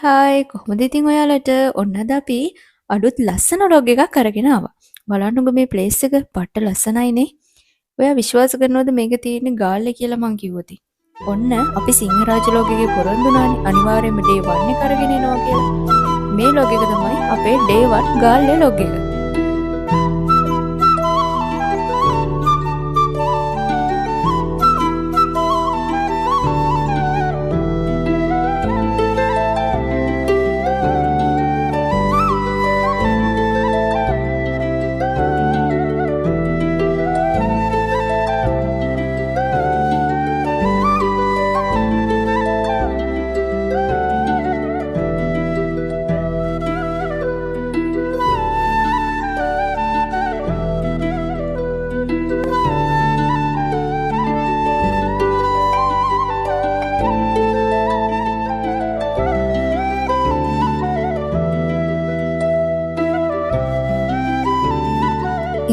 හයි කොහොමද ඉතින් ඔයාලට ඔන්න අද අපි අලුත් ලස්සන ලොග් එකක් අරගෙන ආවා. බලන්නකෝ මේ ප්ලේස් එක පට්ට ලස්සනයිනේ. ඔයා විශ්වාස කරනවද මේක තියෙන්නේ ගාල්ලේ කියලා මං කිව්වොත්? ඔන්න අපි සිංහරාජ ලොග් එකේ පොරොන්දු වුණානේ අනිවාර්යයෙන්ම day 1 එක අරගෙන එනවා කියලා. මේ ලොග් එක තමයි අපේ day 1 ගාල්ලේ ලොග් එක.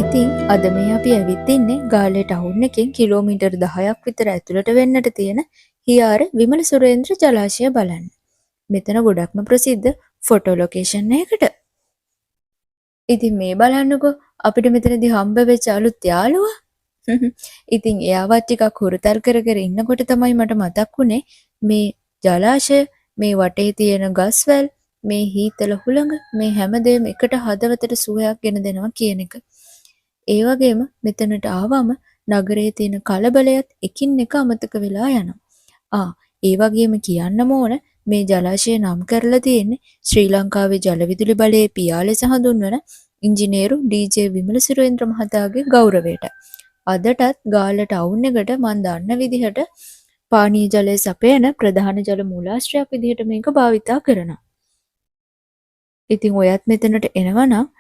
ඉතින් අද මේ අපි ඇවිත් ඉන්නේ ගාල්ලේ ටවුන් එකෙන් කිලෝමීටර් 10ක් විතර ඇතුළට වෙන්නට තියෙන හියාර විමල සුරේන්ද්‍ර ජලාශය බලන්න. මෙතන ගොඩක්ම ප්‍රසිද්ධ ෆොටෝ ලොකේෂන් එකකට. ඉතින් මේ බලන්නකෝ අපිට මෙතනදී හම්බ වෙච්ච අලුත් යාළුවා. ඉතින් එයාවත් ටිකක් හුරතල් කර කර ඉන්නකොට තමයි මට මතක් වුණේ මේ ජලාශය, මේ වටේ තියෙන ගස්වැල්, මේ හීතල හුළඟ, මේ හැමදේම එකට හදවතට සුවයක් ගෙන දෙනවා කියන එක. ඒ වගේම මෙතනට ආවම නගරයේ තියෙන කලබලයත් එකින් එක අමතක වෙලා යනවා. ඒ වගේම කියන්නම ඕන මේ ජලාශය නම් කරලා තියෙන්නේ ශ්‍රී ලංකාවේ ජල විදුලි බලයේ පියා ලෙස හඳුන්වන ඉංජිනේරු ඩී.ජේ. විමල සුරේන්ද්‍ර මහතාගේ ගෞරවයට. අදටත් ගාල්ල ටවුන් එකට මන් දන්න විදිහට පානීය ජලය සපයන ප්‍රධාන ජල මූලාශ්‍රයක් විදිහට මේක භාවිතා කරනවා. ඉතින් ඔයත් මෙතනට එනවා නම්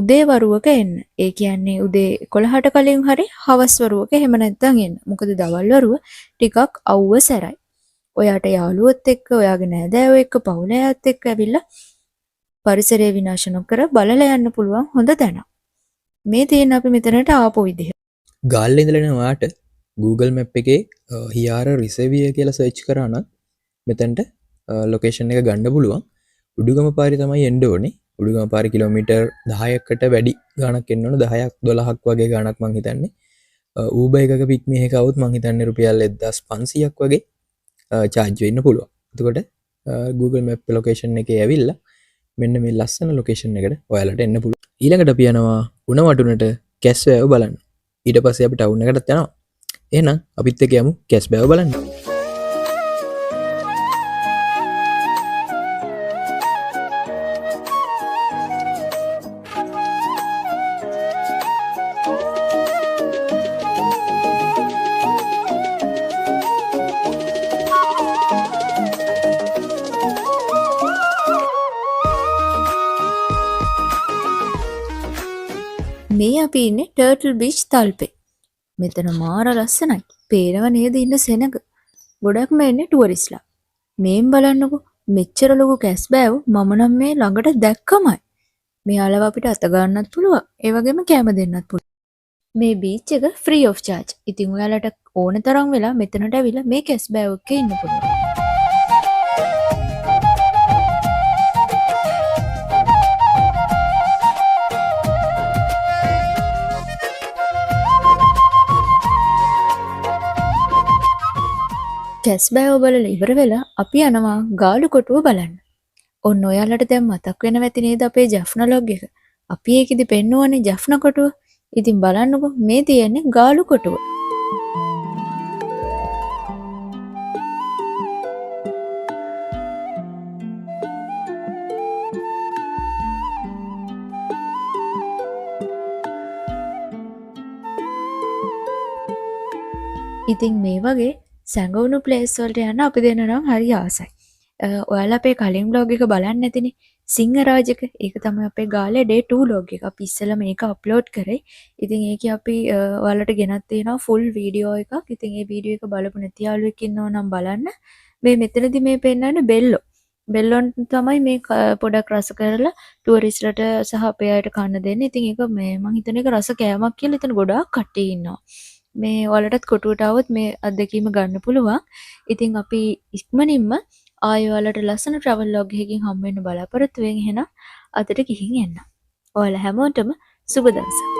උදේ වරුවක එන්න. ඒ කියන්නේ උදේ 11ට කලින් හරි හවස් වරුවක එහෙම නැත්නම් එන්න. මොකද දවල් වරුව ටිකක් අවුව සැරයි. ඔයාට යාළුවොත් එක්ක, ඔයාගේ නෑදෑයෝ එක්ක, පවුලයත් එක්ක ඇවිල්ලා පරිසරය විනාශ නොකර බලලා යන්න පුළුවන් හොඳ තැනක්. මේ තියෙන අපි මෙතනට ආපු විදිහ. ගාල්ලේ ඉඳලා එන ඔයාට Google Map එකේ හියාර රිසර්විය කියලා සර්ච් කරා නම් මෙතනට ලොකේෂන් එක ගන්න පුළුවන්. උඩුගම පාරේ තමයි එන්න ඕනේ. උඩුගම පාරේ කිලෝමීටර් 10කට වැඩි ගාණක් එන්න ඕන. 10ක් 12ක් වගේ ගාණක් මං හිතන්නේ. Uber එකක පික් මේ එක આવුත් මං හිතන්නේ රුපියල් 1500ක් වගේ charge වෙන්න පුළුවන්. එතකොට Google Map ලොකේෂන් එකේ ඇවිල්ලා මෙන්න මේ ලස්සන ලොකේෂන් එකට ඔයාලට එන්න පුළුවන්. ඊළඟට අපි යනවා උණවටුනට කැස් වැව බලන්න. ඊට පස්සේ අපි ටවුන් එකටත් යනවා. එහෙනම් අපිත් එක්ක යමු කැස් වැව බලන්න. මේ අපි ඉන්නේ ටර්ටල් බීච් තල්පේ. මෙතන මාර ලස්සනයි. පේනව නේද ඉන්න සෙනඟ. ගොඩක්ම එන්නේ ටුවරිස්ලා. මේන් බලන්නකෝ මෙච්චර ලොකු කැස් බෑව මම නම් මේ ළඟට දැක්කමයි. මේ අලව අපිට අත ගන්නත් පුළුවන්. ඒ වගේම කැම දෙන්නත් පුළුවන්. මේ බීච් එක ෆ්‍රී ඔෆ් චාර්ජ්. ඉතින් ඔයාලට ඕන තරම් වෙලා මෙතනට ඇවිල්ලා මේ කැස් බෑව එකේ ඉන්න පුළුවන්. කැස් බෑව බලලා ඉවර වෙලා අපි යනවා ගාලු කොටුව බලන්න. ඔන්න ඔයාලට දැන් මතක් වෙනව ඇති නේද අපේ ජෆ්නා ලොග් එක. අපි ඒකෙදි පෙන්නුවනේ ජෆ්නා කොටුව. ඉතින් බලන්නකෝ මේ තියෙන්නේ ගාලු කොටුව. ඉතින් මේ වගේ සැඟවුණු ප්ලේස් වලට යන්න අපි දෙන්න නම් හරි ආසයි. ඔයාලා අපේ කලින් බ්ලොග් එක බලන්න නැතිනේ. සිංහරාජක ඒක තමයි අපේ ගාල්ලේ day 2 ලොග් එක. අපි ඉස්සෙල්ලා මේක අප්ලෝඩ් කරේ. ඉතින් ඒකේ අපි ඔයාලට ගෙනත් තියෙනවා ෆුල් වීඩියෝ එකක්. ඉතින් ඒ වීඩියෝ එක බලපු නැති යාළුවෙක් ඉන්නවා නම් බලන්න. මේ මෙතනදී මේ පෙන්නන්නේ බෙල්ලෝ. බෙල්ලොන් තමයි මේ පොඩක් රස කරලා ටුවරිස්ට්ලට සහ අපේ අයට කන්න දෙන්නේ. ඉතින් ඒක මේ මං හිතන එක රස කෑමක් කියලා එතන ගොඩාක් කට්ටිය ඉන්නවා. මේ ඔයාලටත් කොටුවට આવොත් මේ අත්දැකීම ගන්න පුළුවන්. ඉතින් අපි ඉක්මනින්ම ආයෙ ඔයාලට ලස්සන travel log එකකින් හම්බ වෙන්න බලාපොරොත්තු වෙන් එහෙනම් අදට ගිහින් එන්න. ඔයාලා හැමෝටම සුබ දවසක්.